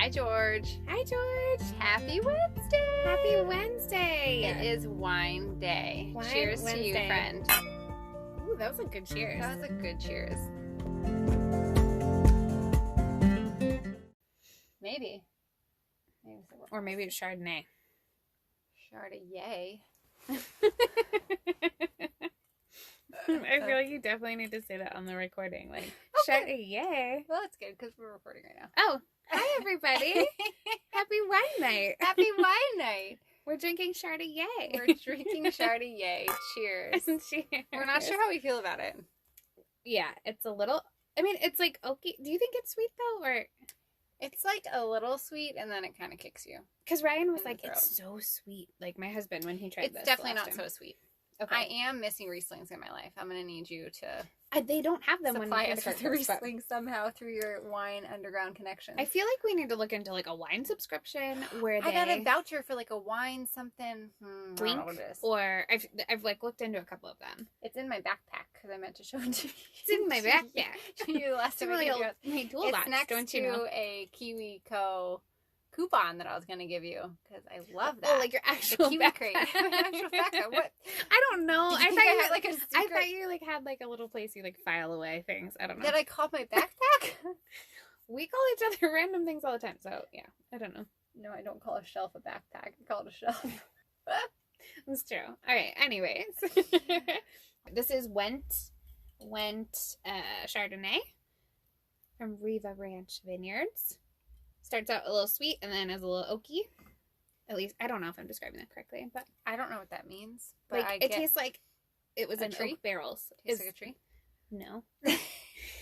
Hi, George. Hi, George. Happy Wednesday. Happy Wednesday. It is wine day. Wine Cheers to you, Wednesday. friend. Ooh, that was a good cheers. That was a good cheers. Maybe. Or maybe it's Chardonnay. Chardonnay. I feel like you definitely need to say that on the recording. Like, Chardonnay. Well, that's good because we're recording right now. Oh, hi, everybody. Happy wine night. Happy wine night. We're drinking Chardonnay. We're drinking Chardonnay. Cheers. Cheers. We're not sure how we feel about it. Yeah, it's a little, I mean, it's like oaky. Do you think it's sweet, though? Or It's like a little sweet, and then it kind of kicks you. because Ryan was In the like, throat. it's so sweet. Like, my husband, when he tried It's this definitely last not time. so sweet. Okay. I am missing Rieslings in my life. I'm going to need you to They don't have them supply when us with the Riesling somehow through your wine underground connections. I feel like we need to look into like a wine subscription where they I got a voucher for like a wine something. I don't Wink, know what it is. or I've like looked into a couple of them. It's in my backpack because I meant to show it to you. It's in my backpack. To you the last It's time really I old, gave you. my toolbox, It's next don't you to know? a KiwiCo coupon that I was going to give you because I love that. Oh, like your the actual Kiwi crate. backpack. My actual backpack. What? I don't know. Did you I think thought I you had like a secret? I thought you like had like a little place you like file away things. I don't know. Did I call my backpack? We call each other random things all the time, so yeah, I don't know. No, I don't call a shelf a backpack. I call it a shelf. That's true. All right. Anyways, this is Went Chardonnay from Riva Ranch Vineyards. Starts out a little sweet and then is a little oaky. At least I don't know if I'm describing that correctly, but I don't know what that means. But like it tastes like it was a in tree? oak barrels. Tastes like a tree. No,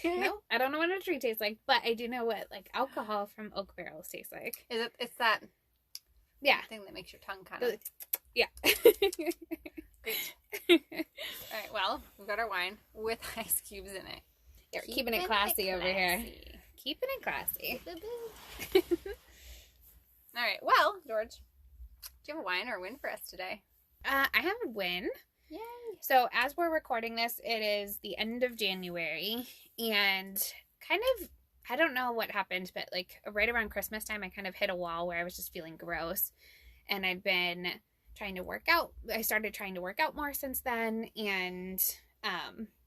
no, I don't know what a tree tastes like, but I do know what like alcohol from oak barrels tastes like. Is it? It's that Yeah, thing that makes your tongue kind of. yeah. Great. All right. Well, we've got our wine with ice cubes in it. You're keeping it classy over here. Keeping it classy. All right. Well, George, do you have a wine or a win for us today? I have a win. Yay. So as we're recording this, it is the end of January, and kind of, I don't know what happened, but like right around Christmas time, I kind of hit a wall where I was just feeling gross, and I'd been trying to work out. I started trying to work out more since then, and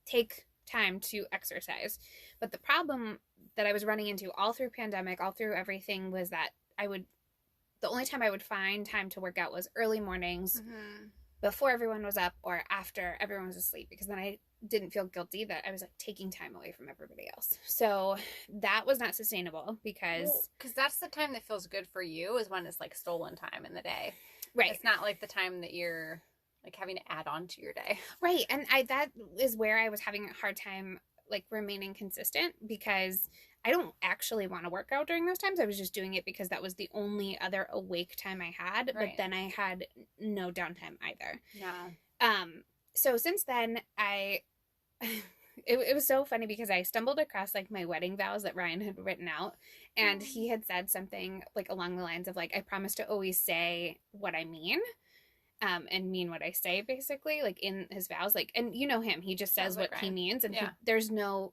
take time to exercise. But the problem that I was running into all through pandemic, all through everything, was that the only time I would find time to work out was early mornings, before everyone was up or after everyone was asleep, because then I didn't feel guilty that I was like taking time away from everybody else. So that was not sustainable because that's the time that feels good for you is when it's like stolen time in the day. right. It's not like the time that you're like having to add on to your day. Right. And that is where I was having a hard time like remaining consistent, because I don't actually want to work out during those times. I was just doing it because that was the only other awake time I had. Right. But then I had no downtime either. Yeah. So since then it was so funny because I stumbled across like my wedding vows that Ryan had written out, and he had said something like along the lines of like, I promise to always say what I mean, and mean what I say, basically, like in his vows, like, and you know him, he just says Sounds like what he Ryan. means, and Yeah. there's no,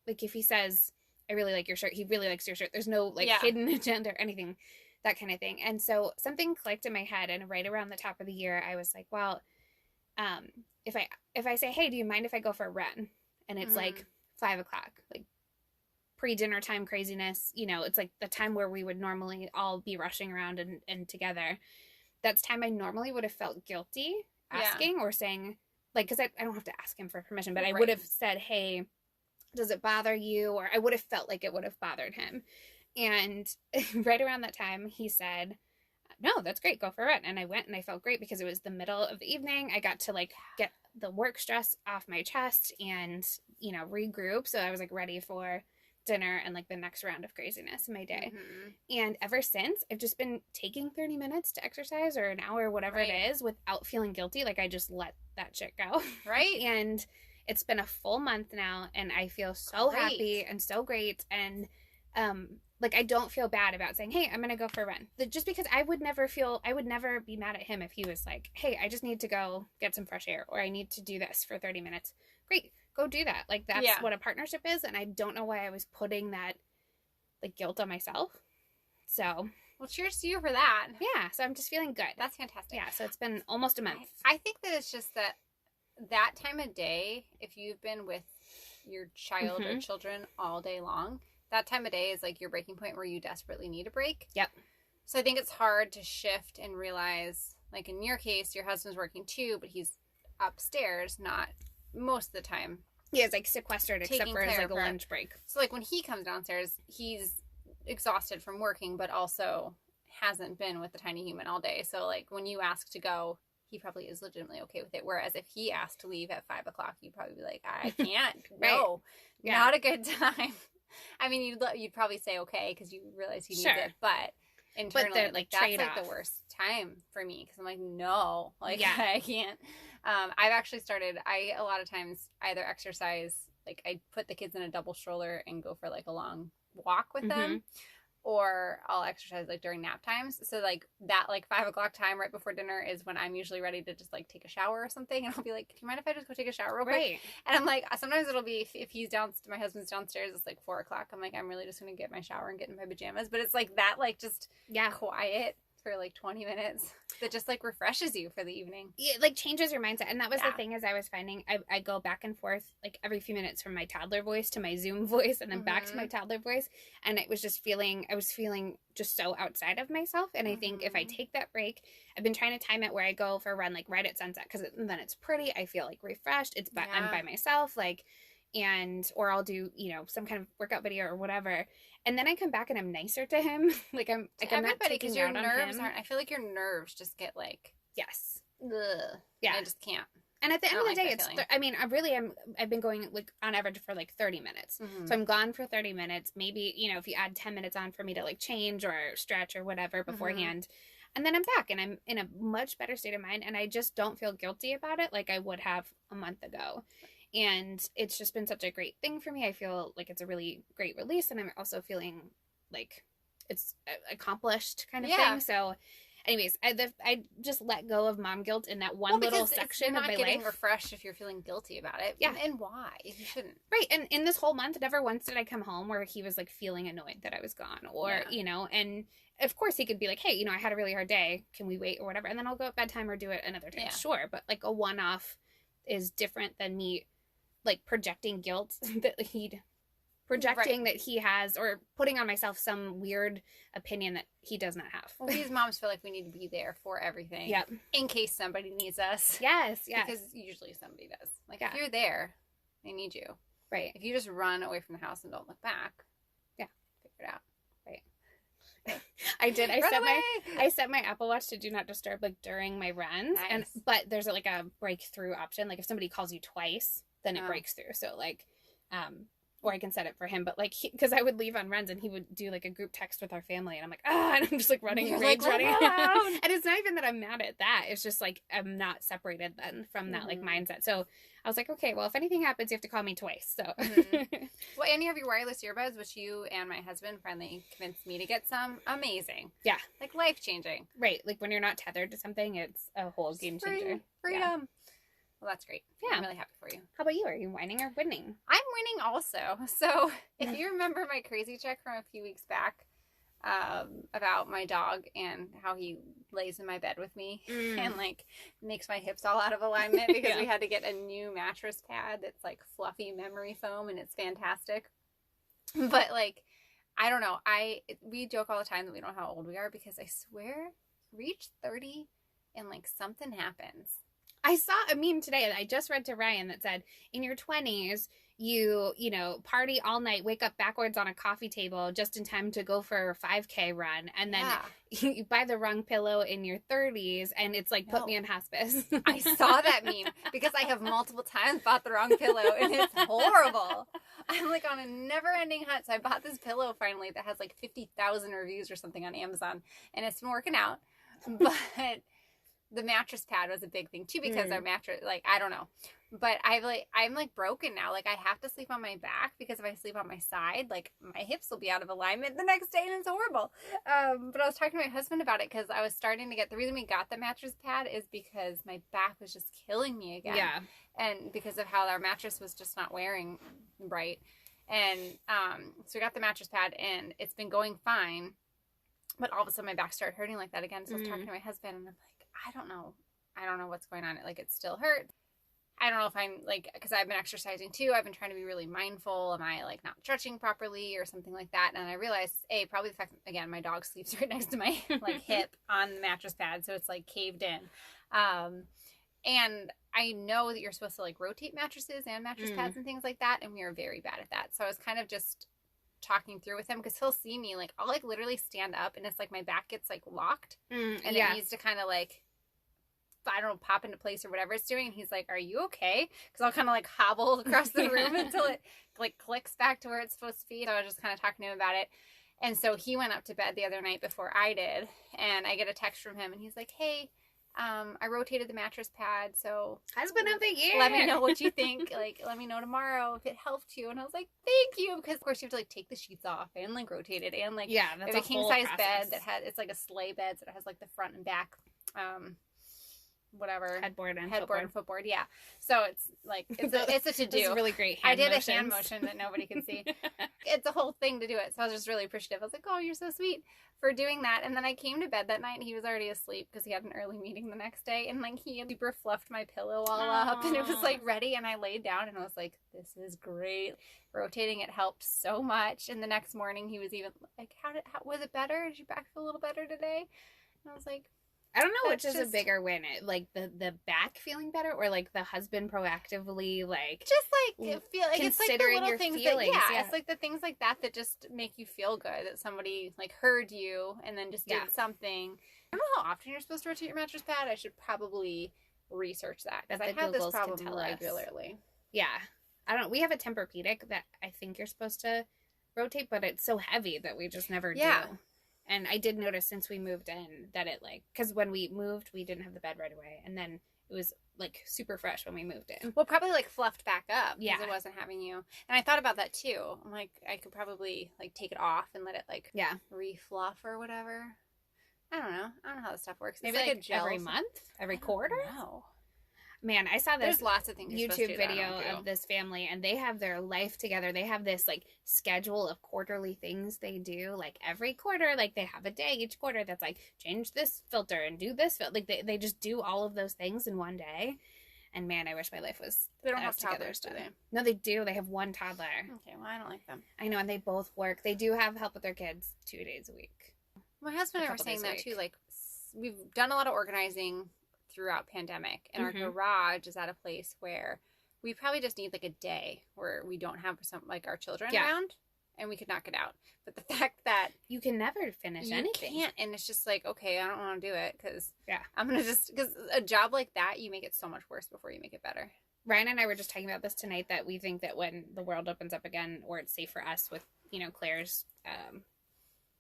like, if he says, I really like your shirt, he really likes your shirt. There's no like Yeah. hidden agenda or anything, that kind of thing. And so something clicked in my head, and right around the top of the year, I was like, well, if I say, hey, do you mind if I go for a run? And it's like 5 o'clock, like pre-dinner time craziness, you know, it's like the time where we would normally all be rushing around and together. That's time I normally would have felt guilty asking or saying, like, because I don't have to ask him for permission, but I would have said, hey, does it bother you? Or I would have felt like it would have bothered him. And right around that time, he said, no, that's great. Go for it. And I went, and I felt great because it was the middle of the evening. I got to like get the work stress off my chest and, you know, regroup. So I was like ready for dinner and like the next round of craziness in my day. And ever since, I've just been taking 30 minutes to exercise, or an hour, whatever it is, without feeling guilty. Like I just let that shit go. Right. And it's been a full month now, and I feel so happy and so great. And like I don't feel bad about saying, hey, I'm gonna go for a run, just because I would never be mad at him if he was like, hey, I just need to go get some fresh air, or I need to do this for 30 minutes. Great, go do that. Like that's what a partnership is. And I don't know why I was putting that like guilt on myself, So, well, cheers to you for that. yeah, so I'm just feeling good. That's fantastic. Yeah, so it's been almost a month. I think that it's just that time of day, if you've been with your child or children all day long, that time of day is like your breaking point where you desperately need a break. Yep. So I think it's hard to shift and realize, like in your case, your husband's working too, but he's upstairs, not most of the time. Yeah, it's like sequestered except for his like a lunch break. So like when he comes downstairs, he's exhausted from working, but also hasn't been with the tiny human all day. So like when you ask to go, he probably is legitimately okay with it. Whereas if he asked to leave at 5 o'clock, you'd probably be like, I can't. Right. No, not a good time. I mean, you'd probably say okay because you realize he needs it, but internally, like that's like the worst time for me because I'm like, no, like I can't. I've actually started. A lot of times either exercise, like I put the kids in a double stroller and go for like a long walk with them, or I'll exercise like during nap times. So like that like 5 o'clock time right before dinner is when I'm usually ready to just like take a shower or something, and I'll be like, do you mind if I just go take a shower real quick? And I'm like, sometimes it'll be if he's my husband's downstairs, it's like 4 o'clock. I'm like, I'm really just gonna get my shower and get in my pajamas. But it's like that, like just quiet for like 20 minutes that just like refreshes you for the evening. It like changes your mindset. And that was the thing is I was finding I go back and forth like every few minutes from my toddler voice to my Zoom voice and then back to my toddler voice. And it was just I was feeling just so outside of myself. And I think if I take that break, I've been trying to time it where I go for a run like right at sunset because then it's pretty. I feel like refreshed. I'm by myself like or I'll do, some kind of workout video or whatever. And then I come back and I'm nicer to him. like I'm not taking your out on nerves him. I feel like your nerves just get like ugh. Yeah. I just can't. And at the end of the day, I've been going like on average for like 30 minutes. So I'm gone for 30 minutes. Maybe, if you add 10 minutes on for me to like change or stretch or whatever beforehand. And then I'm back and I'm in a much better state of mind. And I just don't feel guilty about it like I would have a month ago. And it's just been such a great thing for me. I feel like it's a really great release. And I'm also feeling like it's accomplished kind of thing. So anyways, I just let go of mom guilt in that one little section of my life. You're not getting refreshed if you're feeling guilty about it. Yeah. And why? You shouldn't. Right. And in this whole month, never once did I come home where he was like feeling annoyed that I was gone or, and of course he could be like, hey, I had a really hard day. Can we wait or whatever? And then I'll go at bedtime or do it another time. Yeah. Sure. But like a one-off is different than me like projecting guilt that that he has or putting on myself some weird opinion that he does not have. Well, these moms feel like we need to be there for everything. Yep. In case somebody needs us. Yes. Because usually somebody does. Like if you're there, they need you. Right. If you just run away from the house and don't look back. Yeah. Figure it out. Right. I did. I set my Apple Watch to do not disturb like during my runs. Nice. But there's like a breakthrough option. Like if somebody calls you twice, then it breaks through. So like, or I can set it for him, but like, because I would leave on runs and he would do like a group text with our family and I'm like, and I'm just like running around. And it's not even that I'm mad at that. It's just like, I'm not separated then from that like mindset. So I was like, okay, well, if anything happens, you have to call me twice. So, well, and you have your wireless earbuds, which you and my husband finally convinced me to get some. Amazing. Yeah. Like life changing. Right. Like when you're not tethered to something, it's a whole game changer. Freedom. Yeah. Well, that's great. Yeah. I'm really happy for you. How about you? Are you whining or winning? I'm winning also. So if you remember my crazy check from a few weeks back about my dog and how he lays in my bed with me and like makes my hips all out of alignment because we had to get a new mattress pad that's like fluffy memory foam and it's fantastic. But like, I don't know. We joke all the time that we don't know how old we are because I swear reach 30 and like something happens. I saw a meme today that I just read to Ryan that said, in your 20s, you party all night, wake up backwards on a coffee table just in time to go for a 5K run. And then you buy the wrong pillow in your 30s and it's like, put me in hospice. I saw that meme because I have multiple times bought the wrong pillow and it's horrible. I'm like on a never ending hunt. So I bought this pillow finally that has like 50,000 reviews or something on Amazon and it's been working out. But the mattress pad was a big thing too because our mattress, like, I don't know. But I'm like broken now. Like I have to sleep on my back because if I sleep on my side, like my hips will be out of alignment the next day and it's horrible. But I was talking to my husband about it because I was starting to get, the reason we got the mattress pad is because my back was just killing me again. Yeah. And because of how our mattress was just not wearing right. And so we got the mattress pad and it's been going fine. But all of a sudden my back started hurting like that again. So I was talking to my husband and I'm like, I don't know what's going on. Like, it still hurts. I don't know if I'm like, because I've been exercising too. I've been trying to be really mindful. Am I like not stretching properly or something like that? And I realized, probably the fact that, again, my dog sleeps right next to my like hip on the mattress pad. So it's like caved in. And I know that you're supposed to like rotate mattresses and mattress pads and things like that. And we are very bad at that. So I was kind of just talking through with him because he'll see me like, I'll like literally stand up and it's like my back gets like locked and it needs to kind of like, I don't know, pop into place or whatever it's doing. And he's like, are you okay? Because I'll kind of like hobble across the room until it like clicks back to where it's supposed to be. So I was just kind of talking to him about it. And so he went up to bed the other night before I did. And I get a text from him and he's like, hey, I rotated the mattress pad. So husband of the year. Let me know what you think. Like, let me know tomorrow if it helped you. And I was like, thank you. Because of course you have to like take the sheets off and like rotate it. And like, that's a king size bed that has, it's like a sleigh bed. So it has like the front and back, whatever headboard and footboard. Yeah. So it's like it's a to do. It's really great. I did a hand motion that nobody can see. It's a whole thing to do it. So I was just really appreciative. I was like, oh, you're so sweet for doing that. And then I came to bed that night and he was already asleep because he had an early meeting the next day. And like he had super fluffed my pillow all up and it was like ready. And I laid down and I was like, this is great. Rotating it helped so much. And the next morning he was even like, how was it better? Did your back feel a little better today? And I was like, I don't know which is a bigger win, like the back feeling better or like the husband proactively like just like feel like it's like the little things feelings, that it's like the things like that just make you feel good that somebody like heard you and then just did something. I don't know how often you're supposed to rotate your mattress pad. I should probably research that because I have this problem regularly. Yeah, I don't know. We have a Tempur-Pedic that I think you're supposed to rotate, but it's so heavy that we just never do. And I did notice since we moved in that it like, because when we moved, we didn't have the bed right away. And then it was like super fresh when we moved in. Well, probably like fluffed back up because it wasn't having you. And I thought about that too. I'm like, I could probably like take it off and let it like refluff or whatever. I don't know how this stuff works. Maybe like a gel every month? Every quarter? No. Man, I saw this There's lots of things YouTube video of this family, and they have their life together. They have this, like, schedule of quarterly things they do. Like, every quarter, like, they have a day each quarter that's, like, change this filter and do this filter. Like, they just do all of those things in one day. And, man, I wish my life was They don't have toddlers, do they? No, they do. They have one toddler. Okay, well, I don't like them. I know, and they both work. They do have help with their kids 2 days a week. My husband and I were saying that, too. Like, we've done a lot of organizing throughout pandemic, and our garage is at a place where we probably just need like a day where we don't have some like our children around and we could knock it out. But the fact that you can never finish anything, you can't, and it's just like, okay, I don't want to do it because I'm gonna because a job like that, you make it so much worse before you make it better. Ryan and I were just talking about this tonight, that we think that when the world opens up again, or it's safe for us with Claire's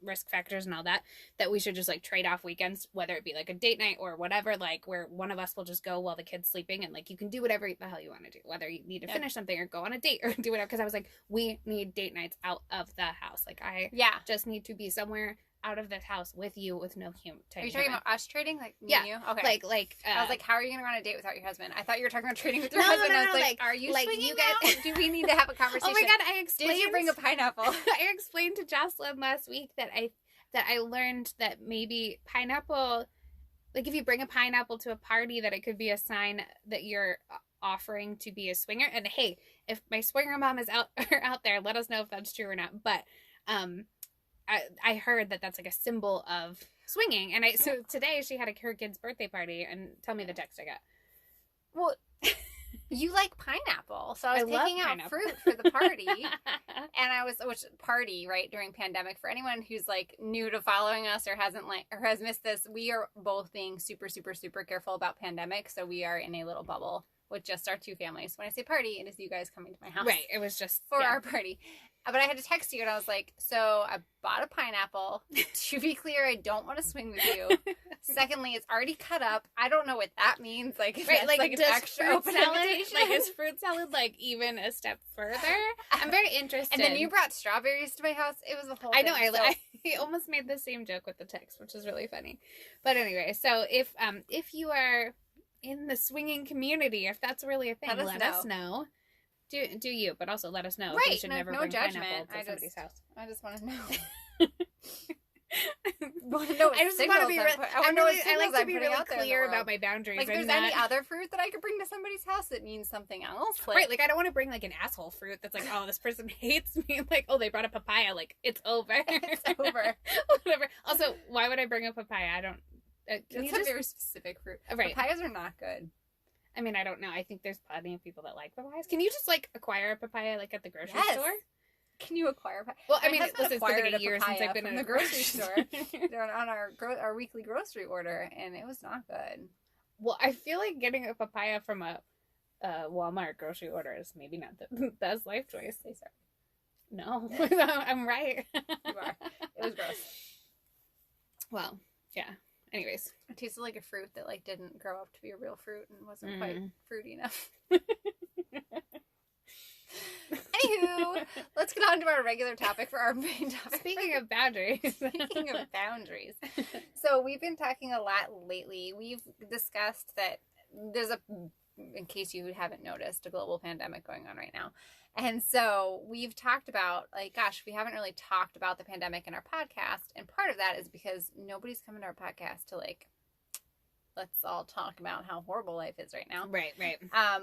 risk factors and all that we should just like trade off weekends, whether it be like a date night or whatever, like where one of us will just go while the kid's sleeping, and like you can do whatever the hell you want to do, whether you need to finish something or go on a date or do whatever. Because I was like, we need date nights out of the house. Like I just need to be somewhere out of this house with you with no human. Are you talking about us trading, like me and you? Okay. Like I was like, how are you going to go on a date without your husband? I thought you were talking about trading with your husband. I was like, are you like you guys? Do we need to have a conversation? Oh my god, I explained. Did you bring a pineapple? I explained to Jocelyn last week that I learned that maybe pineapple, like if you bring a pineapple to a party, that it could be a sign that you're offering to be a swinger. And hey, if my swinger mom is out there, let us know if that's true or not. But I heard that that's like a symbol of swinging. And so today she had her kid's birthday party, and tell me the text I got. Well, you like pineapple, so I was picking out fruit for the party, and right during pandemic. For anyone who's like new to following us or has missed this, we are both being super, super, super careful about pandemic. So we are in a little bubble with just our 2 families. When I say party, it is you guys coming to my house. Right. It was just for our party. But I had to text you, and I was like, so I bought a pineapple. To be clear, I don't want to swing with you. Secondly, it's already cut up. I don't know what that means. Like, right, like an extra open invitation. Like, is fruit salad like even a step further? I'm very interested. And then you brought strawberries to my house. It was a whole thing. I know. I almost made the same joke with the text, which is really funny. But anyway, so if you are in the swinging community, if that's really a thing, let us know. Do you, but also let us know. Right, you should never no bring judgment. Pineapple to somebody's house. I just want to know. want to know. I just want to be. I like to be really clear about my boundaries. Like, if there's any other fruit that I could bring to somebody's house that means something else, like, right? Like, I don't want to bring like an asshole fruit that's like, oh, this person hates me. Like, oh, they brought a papaya. Like, it's over. It's over. Whatever. Also, why would I bring a papaya? I don't. It's a very specific fruit. Right. Papayas are not good. I mean, I don't know. I think there's plenty of people that like papayas. Can you just like acquire a papaya like at the grocery store? Can you acquire? Well, I mean, listen, it's been a year since I've been in the grocery store. They're on our weekly grocery order, and it was not good. Well, I feel like getting a papaya from a Walmart grocery order is maybe not the best life choice. They sorry. No, I'm right. You are. It was gross. Well, yeah. Anyways, it tasted like a fruit that like didn't grow up to be a real fruit and wasn't quite fruity enough. Anywho, let's get on to our regular topic for our main topic. Speaking of boundaries. So we've been talking a lot lately. We've discussed that there's in case you haven't noticed, a global pandemic going on right now. And so we've talked about, like, gosh, we haven't really talked about the pandemic in our podcast. And part of that is because nobody's coming to our podcast to, like, let's all talk about how horrible life is right now. Right.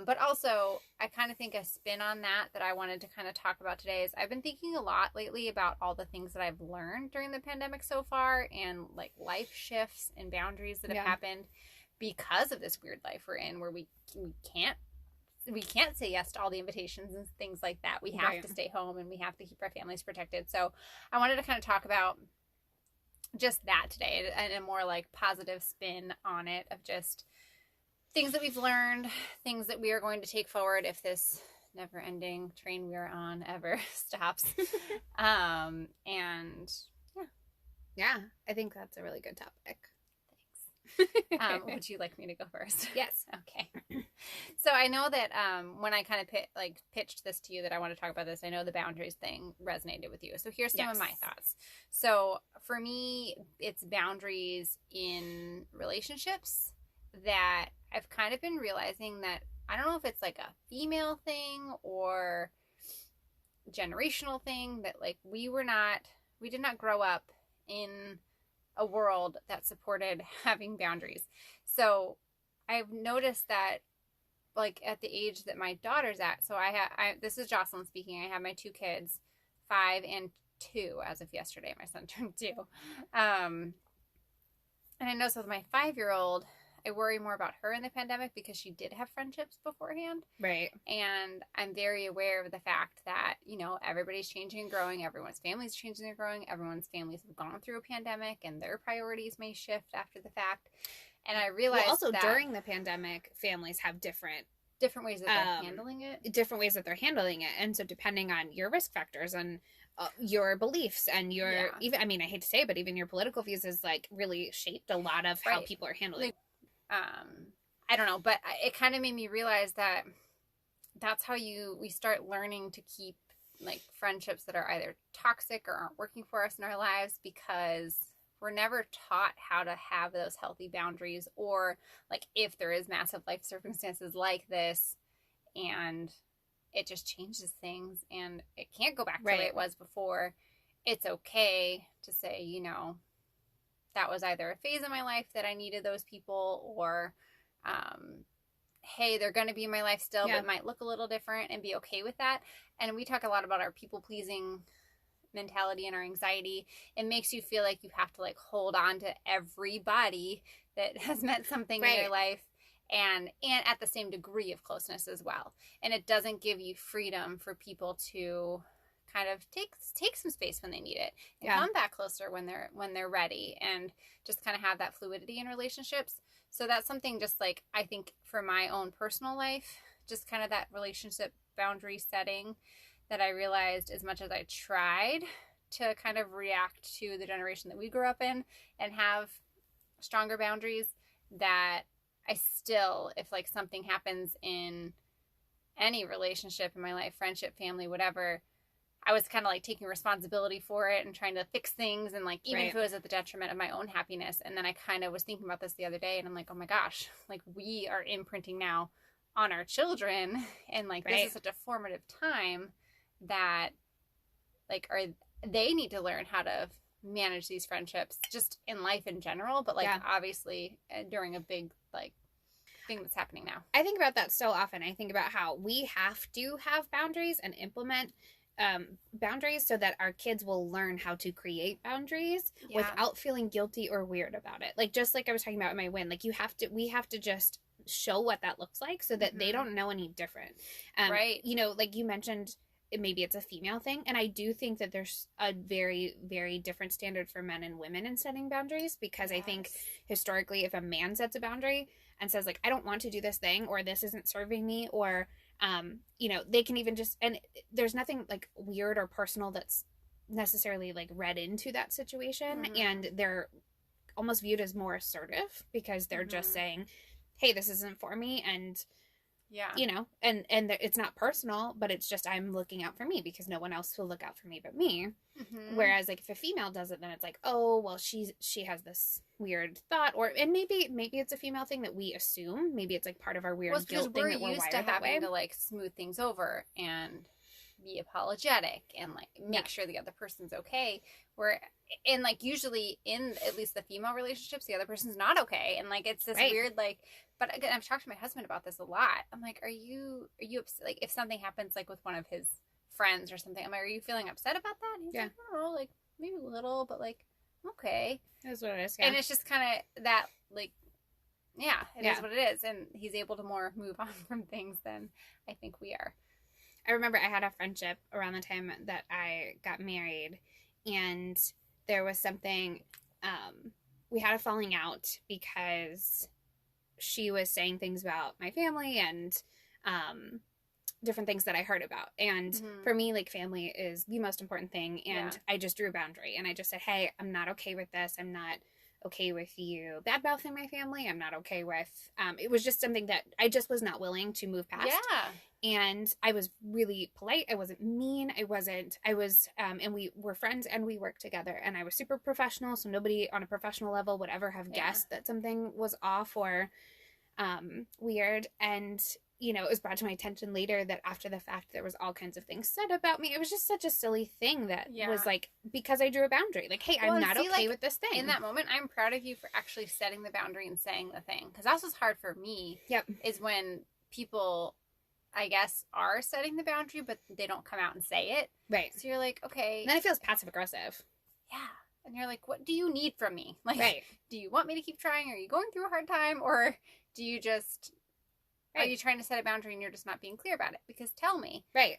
But also, I kind of think a spin on that I wanted to kind of talk about today is I've been thinking a lot lately about all the things that I've learned during the pandemic so far and, like, life shifts and boundaries that have happened because of this weird life we're in where we can't say yes to all the invitations and things like that. We have to stay home and we have to keep our families protected. So I wanted to kind of talk about just that today and a more like positive spin on it of just things that we've learned, things that we are going to take forward if this never ending train we are on ever stops. And yeah, I think that's a really good topic. Would you like me to go first? Yes. Okay. So I know that when I kind of pitched this to you that I want to talk about this, I know the boundaries thing resonated with you. So here's some of my thoughts. So for me, it's boundaries in relationships that I've kind of been realizing that I don't know if it's like a female thing or generational thing that like we did not grow up in a world that supported having boundaries. So I've noticed that like at the age that my daughter's at, so this is Jocelyn speaking. I have my two kids, 5 and 2 as of yesterday. My son turned 2. And I know so with my 5-year-old, I worry more about her in the pandemic because she did have friendships beforehand. Right. And I'm very aware of the fact that, you know, everybody's changing and growing. Everyone's family's changing and growing. Everyone's families have gone through a pandemic and their priorities may shift after the fact. And I realized also that during the pandemic, families have different ways that they're handling it. Different ways that they're handling it. And so depending on your risk factors and your beliefs and your, even, I mean, I hate to say it, but even your political views has like really shaped a lot of how people are handling it. I don't know, but it kind of made me realize that that's how we start learning to keep like friendships that are either toxic or aren't working for us in our lives because we're never taught how to have those healthy boundaries or like if there is massive life circumstances like this and it just changes things and it can't go back to the way it was before. It's okay to say, you know, that was either a phase in my life that I needed those people or, hey, they're going to be in my life still, but it might look a little different and be okay with that. And we talk a lot about our people-pleasing mentality and our anxiety. It makes you feel like you have to like hold on to everybody that has meant something in your life and at the same degree of closeness as well. And it doesn't give you freedom for people to kind of take some space when they need it and come back closer when they're ready and just kind of have that fluidity in relationships. So that's something just like I think for my own personal life, just kind of that relationship boundary setting that I realized as much as I tried to kind of react to the generation that we grew up in and have stronger boundaries, that I still, if like something happens in any relationship in my life, friendship, family, whatever, I was kind of like taking responsibility for it and trying to fix things. And like, even if it was at the detriment of my own happiness. And then I kind of was thinking about this the other day and I'm like, oh my gosh, like we are imprinting now on our children. And like, this is such a formative time that like, they need to learn how to manage these friendships just in life in general, but like obviously during a big like thing that's happening now. I think about that so often. I think about how we have to have boundaries and implement boundaries so that our kids will learn how to create boundaries without feeling guilty or weird about it. Like, just like I was talking about in my win, like we have to just show what that looks like so that they don't know any different. Right. You know, like you mentioned, maybe it's a female thing. And I do think that there's a very, very different standard for men and women in setting boundaries, because I think historically, if a man sets a boundary and says like, I don't want to do this thing, or this isn't serving me, or you know, they can even just, and there's nothing like weird or personal that's necessarily like read into that situation. And they're almost viewed as more assertive because they're just saying, hey, this isn't for me. And you know, and it's not personal, but it's just, I'm looking out for me because no one else will look out for me but me. Whereas like if a female does it, then it's like, oh, well, she has this weird thought, and maybe it's a female thing that we assume. Maybe it's like part of our weird guilt thing that we're used to having to like smooth things over and be apologetic and like make sure the other person's okay. And like usually in at least the female relationships, the other person's not okay, and like it's this weird like. But again, I've talked to my husband about this a lot. I'm like, are you upset? Like if something happens like with one of his friends or something, I'm like, are you feeling upset about that? And he's like, I don't know, like maybe a little, but like okay, that's what it is. And it's just kind of that like, it is what it is, and he's able to more move on from things than I think we are. I remember I had a friendship around the time that I got married, and there was something, we had a falling out because she was saying things about my family and different things that I heard about. And for me, like, family is the most important thing. And I just drew a boundary. And I just said, hey, I'm not okay with this. I'm not okay with you bad-mouthing my family. I'm not okay with... it was just something that I just was not willing to move past. And I was really polite. I wasn't mean. I was, and we were friends and we worked together. And I was super professional. So nobody on a professional level would ever have guessed that something was off or weird. And, you know, it was brought to my attention later that after the fact, there was all kinds of things said about me. It was just such a silly thing that was like, because I drew a boundary. Like, hey, I'm not okay with this thing. In that moment, I'm proud of you for actually setting the boundary and saying the thing. Because that's what's hard for me. Is when people... I guess, are setting the boundary, but they don't come out and say it. Right. So you're like, okay. And then it feels passive aggressive. Yeah. And you're like, what do you need from me? Like, do you want me to keep trying? Are you going through a hard time? Or do you just, are you trying to set a boundary and you're just not being clear about it? Because tell me. Right.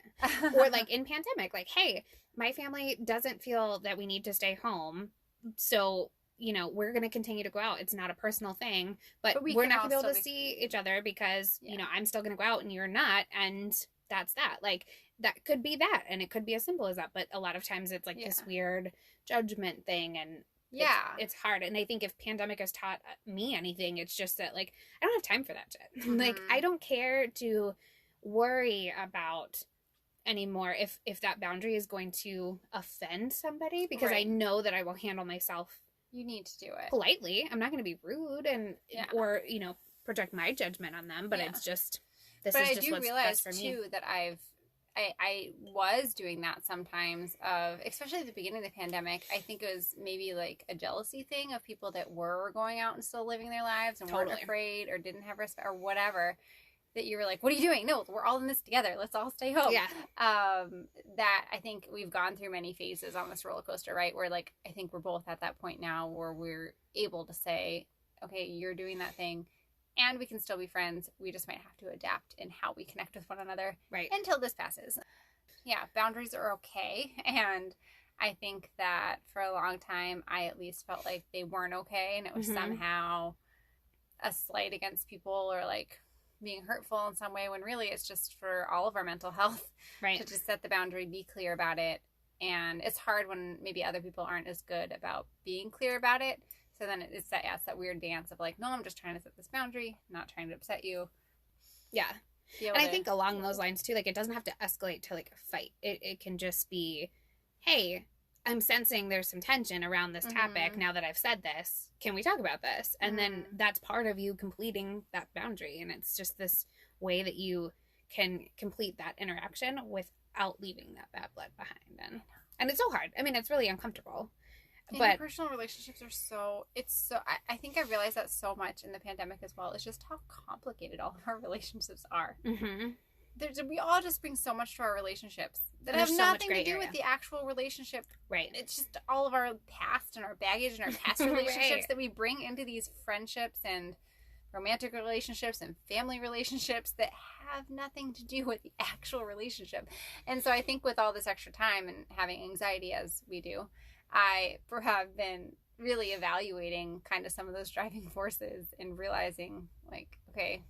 Or like in pandemic, like, hey, my family doesn't feel that we need to stay home. So, you know, we're going to continue to go out. It's not a personal thing, but we're not going to be able to see each other because, you know, I'm still going to go out and you're not. And that's that. Like, that could be that. And it could be as simple as that. But a lot of times it's like this weird judgment thing. And it's hard. And I think if pandemic has taught me anything, it's just that, like, I don't have time for that shit. Like, I don't care to worry about anymore if that boundary is going to offend somebody, because I know that I will handle myself. You need to do it politely. I'm not going to be rude and or, you know, project my judgment on them, but it's just this is just what's best for me. But I do realize too that I was doing that sometimes, of especially at the beginning of the pandemic. I think it was maybe like a jealousy thing of people that were going out and still living their lives and weren't afraid or didn't have respect or whatever. That you were like, what are you doing? No, we're all in this together. Let's all stay home. That I think we've gone through many phases on this roller coaster, right? Where like, I think we're both at that point now where we're able to say, okay, you're doing that thing and we can still be friends. We just might have to adapt in how we connect with one another until this passes. Yeah, boundaries are okay. And I think that for a long time, I at least felt like they weren't okay. And it was somehow a slight against people or like, being hurtful in some way, when really it's just for all of our mental health to just set the boundary, be clear about it. And it's hard when maybe other people aren't as good about being clear about it. So then it's that weird dance of like, no, I'm just trying to set this boundary, not trying to upset you. Yeah. And I think along those lines too, like, it doesn't have to escalate to like a fight. It can just be, hey, I'm sensing there's some tension around this topic. Now that I've said this, can we talk about this? And then that's part of you completing that boundary. And it's just this way that you can complete that interaction without leaving that bad blood behind. And it's so hard. I mean, it's really uncomfortable. But interpersonal relationships are I think I realized that so much in the pandemic as well. It's just how complicated all of our relationships are. Mm-hmm. We all just bring so much to our relationships that have nothing to do with the actual relationship. Right. It's just all of our past and our baggage and our past relationships that we bring into these friendships and romantic relationships and family relationships that have nothing to do with the actual relationship. And so I think with all this extra time and having anxiety as we do, I have been really evaluating kind of some of those driving forces and realizing, like, okay,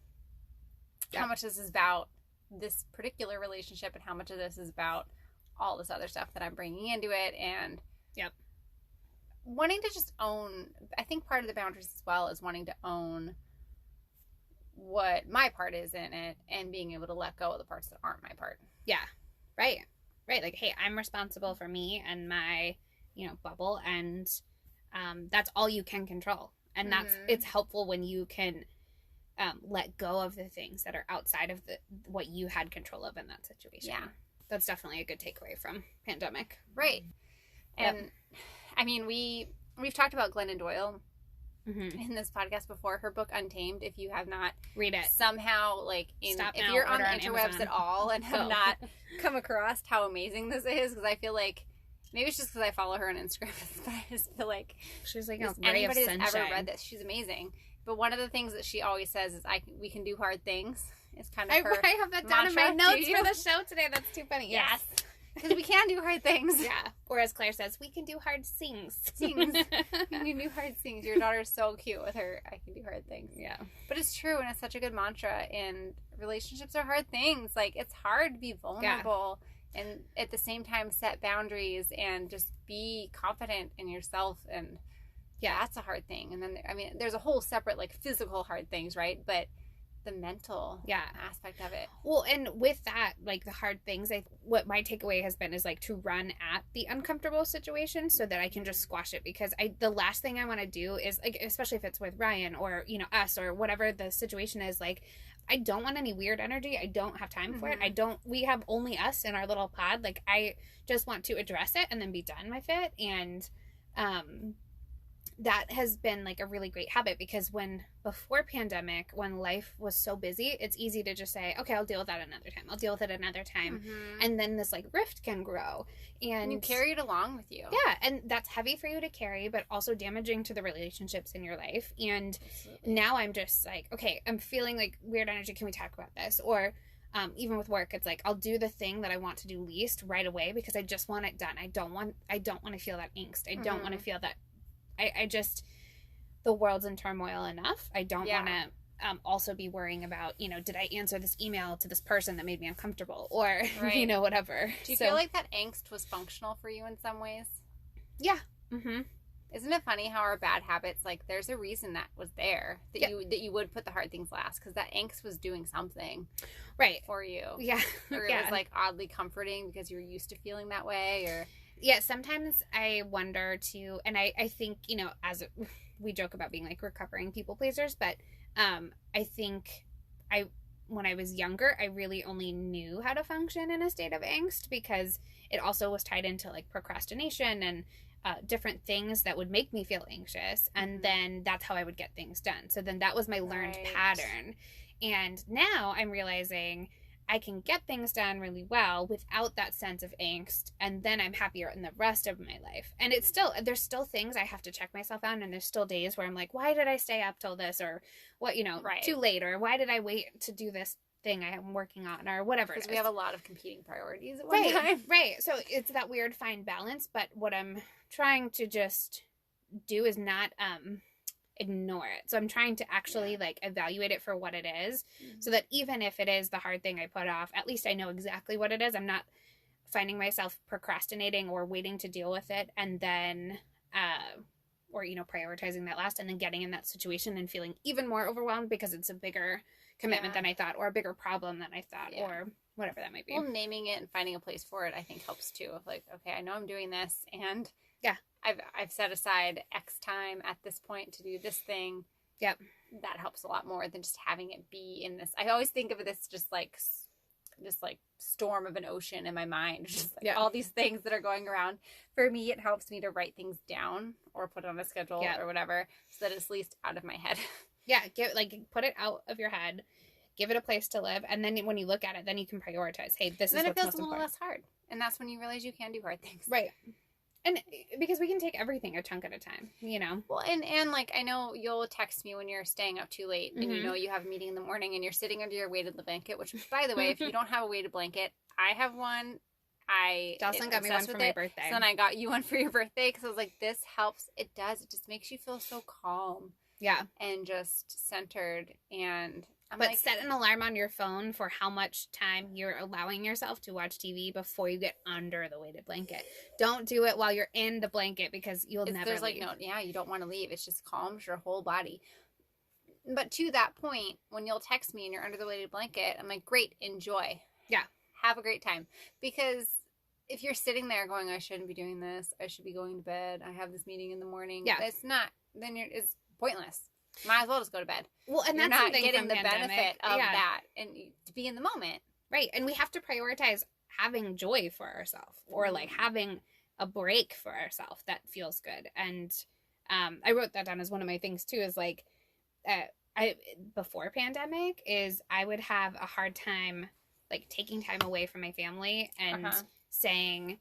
how much this is about this particular relationship and how much of this is about all this other stuff that I'm bringing into it, and wanting to just own. I think part of the boundaries as well is wanting to own what my part is in it and being able to let go of the parts that aren't my part. Yeah. Right. Like, hey, I'm responsible for me and my, bubble, and that's all you can control. And it's helpful when you can let go of the things that are outside of what you had control of in that situation. Yeah. That's definitely a good takeaway from pandemic. Right. And I mean, we've talked about Glennon Doyle in this podcast before. Her book Untamed, if you have not read it somehow, like, if you're on the interwebs at all and have not come across how amazing this is, because I feel like maybe it's just because I follow her on Instagram, but I just feel like she's like a ray of sunshine. Anybody that's ever read this, she's amazing. But one of the things that she always says is, we can do hard things. It's kind of her I have that down in my notes for the show today. That's too funny. Yes. Because we can do hard things. Yeah. Or as Claire says, we can do hard things. We can do hard things. Your daughter's so cute with her, I can do hard things. Yeah. But it's true, and it's such a good mantra. And relationships are hard things. Like, it's hard to be vulnerable and at the same time set boundaries and just be confident in yourself. And that's a hard thing. And then, I mean, there's a whole separate, like, physical hard things, right? But the mental aspect of it. Well, and with that, like, the hard things, what my takeaway has been is, like, to run at the uncomfortable situation so that I can just squash it, because the last thing I want to do is, like, especially if it's with Ryan or, us or whatever the situation is, like, I don't want any weird energy. I don't have time for it. We have only us in our little pod. Like, I just want to address it and then be done with it. And, that has been, like, a really great habit, because before pandemic, when life was so busy, it's easy to just say, okay, I'll deal with that another time. I'll deal with it another time. And then this, like, rift can grow. And you carry it along with you. Yeah. And that's heavy for you to carry, but also damaging to the relationships in your life. And now I'm just like, okay, I'm feeling like weird energy. Can we talk about this? Or even with work, it's like, I'll do the thing that I want to do least right away because I just want it done. I don't want to feel that angst. I don't want to feel that. I just, the world's in turmoil enough. I don't want to also be worrying about, did I answer this email to this person that made me uncomfortable, or, whatever. Do you feel like that angst was functional for you in some ways? Yeah. Mm-hmm. Isn't it funny how our bad habits, like, there's a reason that was there, that you would put the hard things last, because that angst was doing something for you. Yeah. Or it was, like, oddly comforting because you were used to feeling that way, or... Yeah, sometimes I wonder too, and I think, as we joke about being, like, recovering people pleasers, but I think when I was younger, I really only knew how to function in a state of angst, because it also was tied into, like, procrastination and different things that would make me feel anxious, and then that's how I would get things done. So then that was my learned pattern, and now I'm realizing I can get things done really well without that sense of angst, and then I'm happier in the rest of my life. And there's still things I have to check myself on, and there's still days where I'm like, why did I stay up till this, or what, too late, or why did I wait to do this thing I am working on, or whatever. Because we have a lot of competing priorities at one time. Right. So it's that weird fine balance, but what I'm trying to just do is not ignore it. So I'm trying to actually like evaluate it for what it is, so that even if it is the hard thing I put off, at least I know exactly what it is. I'm not finding myself procrastinating or waiting to deal with it, and then or prioritizing that last, and then getting in that situation and feeling even more overwhelmed because it's a bigger commitment than I thought, or a bigger problem than I thought, or whatever that might be. Well, naming it and finding a place for it, I think, helps too. Like, okay, I know I'm doing this, and I've set aside X time at this point to do this thing. Yep. That helps a lot more than just having it be in this. I always think of this just like just like storm of an ocean in my mind. Just like all these things that are going around. For me, it helps me to write things down or put it on a schedule or whatever so that it's at least out of my head. Yeah, put it out of your head. Give it a place to live. And then when you look at it, then you can prioritize. Hey, this is what's most important. Then it feels a little less hard. And that's when you realize you can do hard things. Right. And because we can take everything a chunk at a time, you know? Well, and like, I know you'll text me when you're staying up too late and you know you have a meeting in the morning and you're sitting under your weighted blanket, which, by the way, if you don't have a weighted blanket, I have one. Jocelyn got me one for my birthday. So then I got you one for your birthday because I was like, this helps. It does. It just makes you feel so calm. Yeah. And just centered. And But set an alarm on your phone for how much time you're allowing yourself to watch TV before you get under the weighted blanket. Don't do it while you're in the blanket because you'll never leave. You don't want to leave. It just calms your whole body. But to that point, when you'll text me and you're under the weighted blanket, I'm like, great, enjoy. Yeah. Have a great time. Because if you're sitting there going, I shouldn't be doing this. I should be going to bed. I have this meeting in the morning. Yeah. It's not. Then it's pointless. Might as well just go to bed. Well, and you're that's not getting the benefit of that and to be in the moment. Right. And we have to prioritize having joy for ourselves or like having a break for ourselves that feels good. And I wrote that down as one of my things too, is like before pandemic is I would have a hard time like taking time away from my family and saying,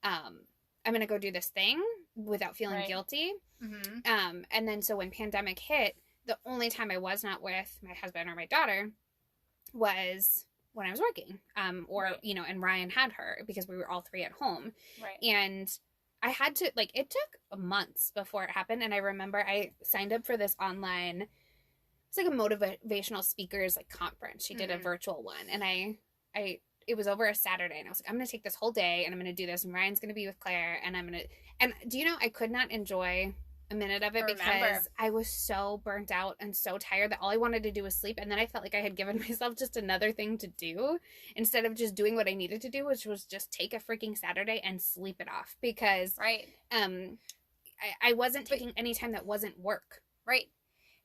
I'm going to go do this thing without feeling guilty. Mm-hmm. And then so when pandemic hit, the only time I was not with my husband or my daughter was when I was working, you know, and Ryan had her because we were all three at home. Right. And I had to, like, it took months before it happened. And I remember I signed up for this online, it's like a motivational speakers like conference. She did a virtual one. And it was over a Saturday and I was like, I'm going to take this whole day and I'm going to do this. And Ryan's going to be with Claire and do you know, I could not enjoy a minute of it because I was so burnt out and so tired that all I wanted to do was sleep. And then I felt like I had given myself just another thing to do instead of just doing what I needed to do, which was just take a freaking Saturday and sleep it off because I wasn't taking any time that wasn't work. Right.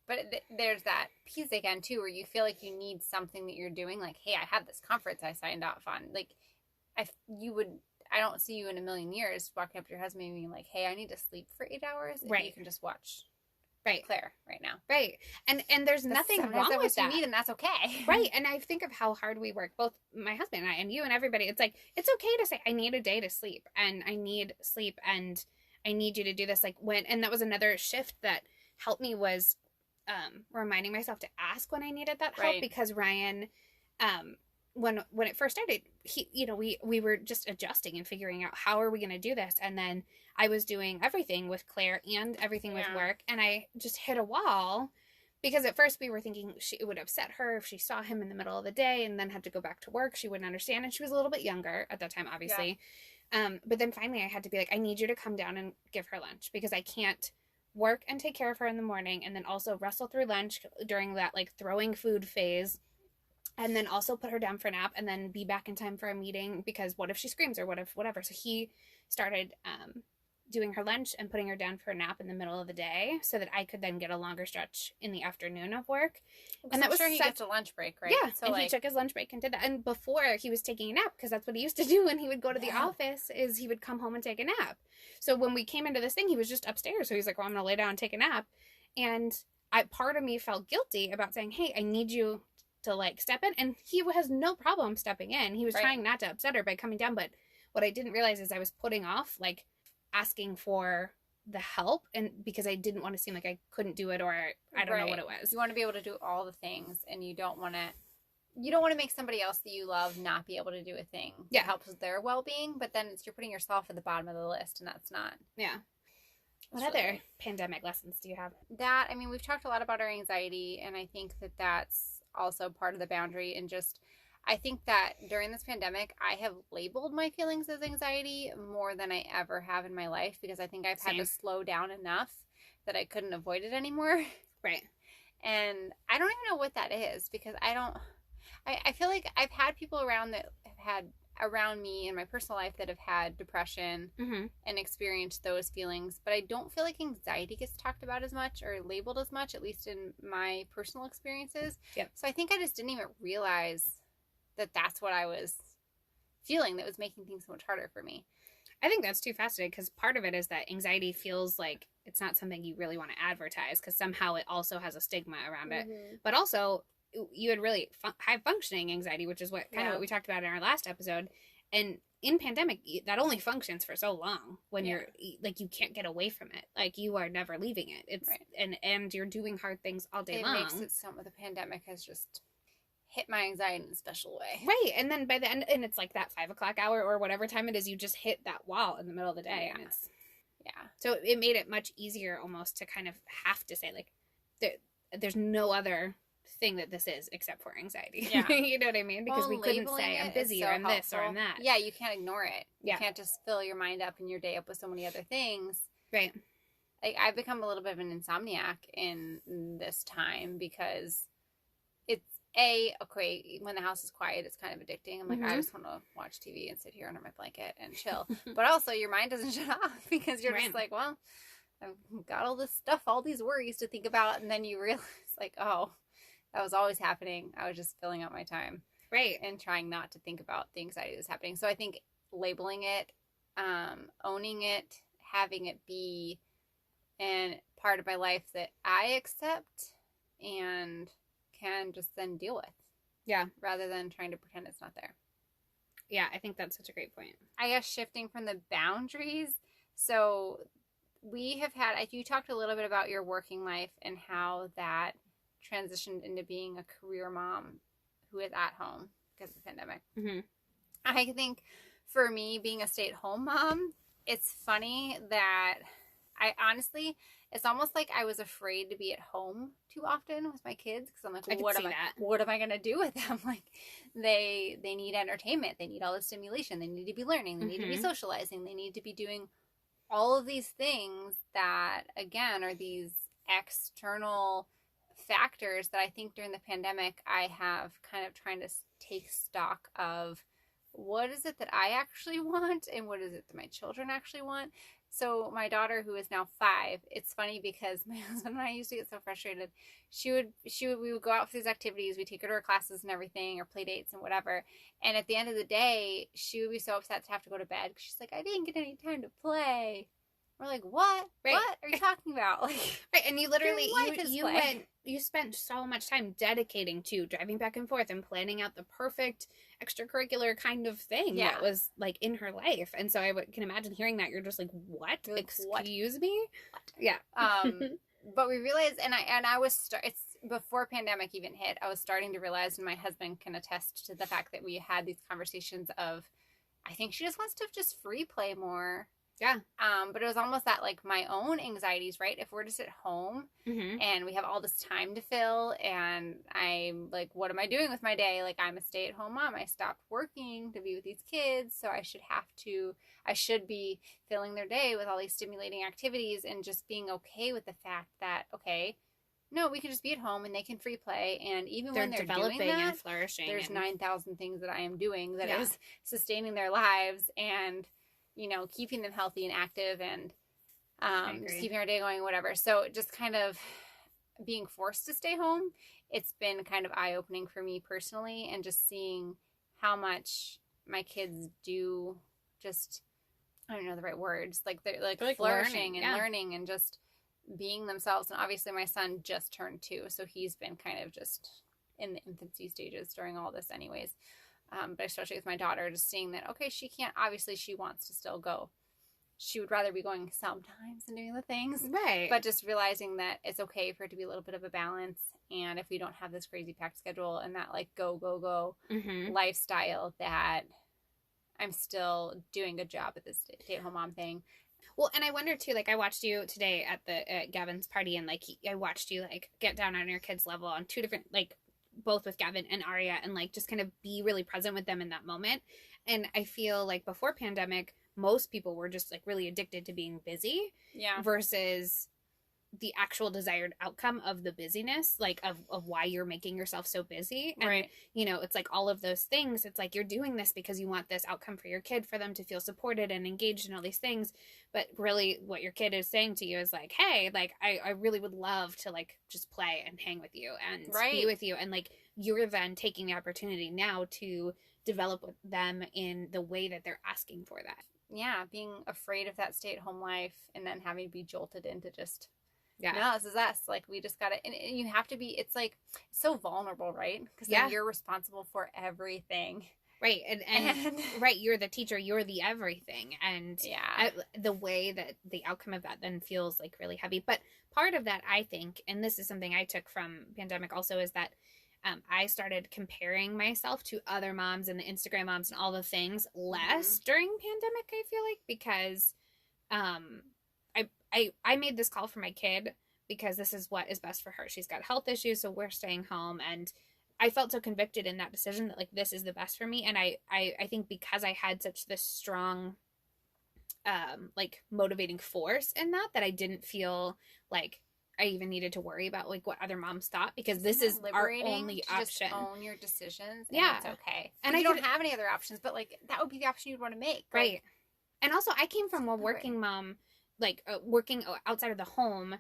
But there's that piece again, too, where you feel like you need something that you're doing. Like, hey, I have this conference I signed off on. Like, I don't see you in a million years walking up to your husband and being like, hey, I need to sleep for 8 hours. And you can just watch Claire right now. Right. And there's nothing wrong with that. You need, and that's okay. Right. And I think of how hard we work, both my husband and I and you and everybody. It's like, it's okay to say, I need a day to sleep and I need sleep and I need you to do this. Like and that was another shift that helped me was reminding myself to ask when I needed that help because Ryan, when it first started, we were just adjusting and figuring out how are we going to do this. And then I was doing everything with Claire and everything with work. And I just hit a wall because at first we were thinking it would upset her if she saw him in the middle of the day and then had to go back to work. She wouldn't understand. And she was a little bit younger at that time, obviously. Yeah. But then finally I had to be like, I need you to come down and give her lunch because I can't work and take care of her in the morning and then also wrestle through lunch during that like throwing food phase. And then also put her down for a nap and then be back in time for a meeting because what if she screams or what if whatever. So he started doing her lunch and putting her down for a nap in the middle of the day so that I could then get a longer stretch in the afternoon of work. And that was sure he gets a lunch break, right? Yeah, so and he took his lunch break and did that. And before he was taking a nap because that's what he used to do when he would go to the office is he would come home and take a nap. So when we came into this thing, he was just upstairs. So he's like, well, I'm going to lay down and take a nap. And part of me felt guilty about saying, hey, I need you to like step in, and he has no problem stepping in. He was trying not to upset her by coming down, but what I didn't realize is I was putting off like asking for the help, and because I didn't want to seem like I couldn't do it or I don't know what it was. You want to be able to do all the things, and you don't want to make somebody else that you love not be able to do a thing that helps with their well-being, but then you're putting yourself at the bottom of the list, and that's not. Yeah. What other pandemic lessons do you have? We've talked a lot about our anxiety, and I think that that's also part of the boundary. And just, I think that during this pandemic, I have labeled my feelings as anxiety more than I ever have in my life because I think I've had to slow down enough that I couldn't avoid it anymore. Right. And I don't even know what that is because I feel like I've had people around me in my personal life that have had depression and experienced those feelings, but I don't feel like anxiety gets talked about as much or labeled as much, at least in my personal experiences. Yep. So I think I just didn't even realize that that's what I was feeling that was making things so much harder for me. I think that's too fascinating because part of it is that anxiety feels like it's not something you really want to advertise because somehow it also has a stigma around it. But also, you had really high functioning anxiety, which is what kind of what we talked about in our last episode. And in pandemic, that only functions for so long when you're like, you can't get away from it. Like, you are never leaving it. It's and you're doing hard things all day long. It makes it so the pandemic has just hit my anxiety in a special way. Right. And then by the end, and it's like that 5 o'clock hour or whatever time it is, you just hit that wall in the middle of the day. And it's, so it made it much easier almost to kind of have to say, like, there's no other thing that this is except for anxiety. Yeah. You know what I mean? Because we couldn't say I'm busy or I'm this or I'm that. Yeah, you can't ignore it. You can't just fill your mind up and your day up with so many other things. Right. Like, I've become a little bit of an insomniac in this time because it's okay, when the house is quiet, it's kind of addicting. I'm like, I just want to watch TV and sit here under my blanket and chill. But also, your mind doesn't shut off because you're just like, well, I've got all this stuff, all these worries to think about. And then you realize, like, oh, that was always happening. I was just filling up my time. Right. And trying not to think about the anxiety that's happening. So I think labeling it, owning it, having it be a part of my life that I accept and can just then deal with. Yeah. Rather than trying to pretend it's not there. Yeah, I think that's such a great point. I guess shifting from the boundaries. So we have had, you talked a little bit about your working life and how that transitioned into being a career mom who is at home because of the pandemic. I think for me, being a stay-at-home mom, it's funny that I honestly, it's almost like I was afraid to be at home too often with my kids because I'm like, well, what am I going to do with them? Like, they need entertainment. They need all the stimulation. They need to be learning. They need to be socializing. They need to be doing all of these things that, again, are these external factors that I think during the pandemic I have kind of trying to take stock of what is it that I actually want and what is it that my children actually want. So my daughter, who is now 5, it's funny because my husband and I used to get so frustrated. We would go out for these activities. We take her to her classes and everything, or play dates and whatever. And at the end of the day, she would be so upset to have to go to bed because she's like, I didn't get any time to play. We're like, what? Right. What are you talking about? Like, right, and you literally you spent so much time dedicating to driving back and forth and planning out the perfect extracurricular kind of thing that was like in her life. And so I can imagine hearing that you're just like, what? Like, excuse me? What? Yeah. But we realized, and I was it's before pandemic even hit. I was starting to realize, and my husband can attest to the fact that we had these conversations of, I think she just wants to just free play more. Yeah. But it was almost that, like, my own anxieties, right? If we're just at home and we have all this time to fill and I'm like, what am I doing with my day? Like, I'm a stay-at-home mom. I stopped working to be with these kids. So I should be filling their day with all these stimulating activities and just being okay with the fact that, okay, no, we can just be at home and they can free play. And even when they're developing doing that, and flourishing, there's 9,000 things that I am doing that is sustaining their lives and, you know, keeping them healthy and active and just keeping our day going, whatever. So just kind of being forced to stay home, it's been kind of eye-opening for me personally, and just seeing how much my kids do just, I don't know the right words, like they're like flourishing and learning and just being themselves. And obviously my son just turned 2, so he's been kind of just in the infancy stages during all this anyways. But especially with my daughter, just seeing that, okay, she can't, obviously she wants to still go. She would rather be going sometimes and doing the things. Right. But just realizing that it's okay for it to be a little bit of a balance. And if we don't have this crazy packed schedule and that, like, go lifestyle, that I'm still doing a good job at this stay-at-home mom thing. Well, and I wonder, too, like, I watched you today at Gavin's party, and, like, I watched you, like, get down on your kids' level on 2 different, like, both with Gavin and Aria, and, like, just kind of be really present with them in that moment. And I feel like before pandemic, most people were just, like, really addicted to being busy versus the actual desired outcome of the busyness, like of why you're making yourself so busy. And, you know, it's like all of those things. It's like you're doing this because you want this outcome for your kid, for them to feel supported and engaged in all these things. But really what your kid is saying to you is like, hey, like, I really would love to, like, just play and hang with you and be with you and, like, you're then taking the opportunity now to develop with them in the way that they're asking for that. Yeah, being afraid of that stay-at-home life and then having to be jolted into just, no, this is us. Like, we just got to, and you have to be, it's like, so vulnerable, right? Because then you're responsible for everything. Right. And right, you're the teacher, you're the everything. And the way that the outcome of that then feels like really heavy. But part of that, I think, and this is something I took from pandemic also, is that I started comparing myself to other moms and the Instagram moms and all the things less during pandemic, I feel like, because I made this call for my kid because this is what is best for her. She's got health issues, so we're staying home. And I felt so convicted in that decision that, like, this is the best for me. And I think because I had such this strong, like, motivating force in that I didn't feel like I even needed to worry about, like, what other moms thought, because this is our only option. Just own your decisions. And it's okay. And I don't have any other options, but, like, that would be the option you'd want to make. Right. Like, and also, I came from a working mom, like, working outside of the home,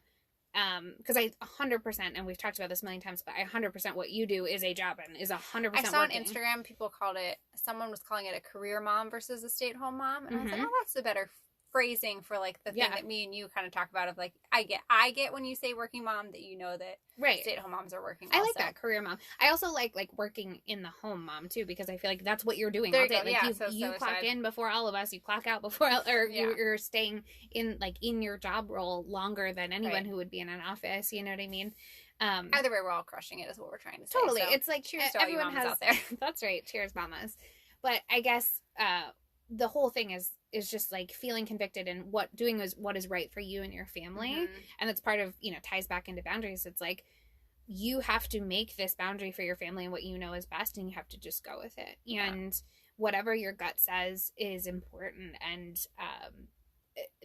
because I 100%, and we've talked about this a million times, but 100% what you do is a job and is 100% I saw working. on Instagram, someone was calling it a career mom versus a stay-at-home mom, and I was like, oh, that's the better phrasing for, like, the thing that me and you kind of talk about of, like, I get when you say working mom that you know that stay-at-home moms are working also. I like that, career mom. I also like working in the home mom too, because I feel like that's what you're doing all day. Like, you clock in before all of us, you clock out before, or you're staying in, like, in your job role longer than anyone who would be in an office, you know what I mean? Either way, we're all crushing it is what we're trying to say. Totally. So, it's like, cheers to all you mamas out there. That's right. Cheers, mamas. But I guess the whole thing is just, like, feeling convicted and doing what is right for you and your family. And that's part of, ties back into boundaries. It's like, you have to make this boundary for your family and what you know is best, and you have to just go with it. And whatever your gut says is important. And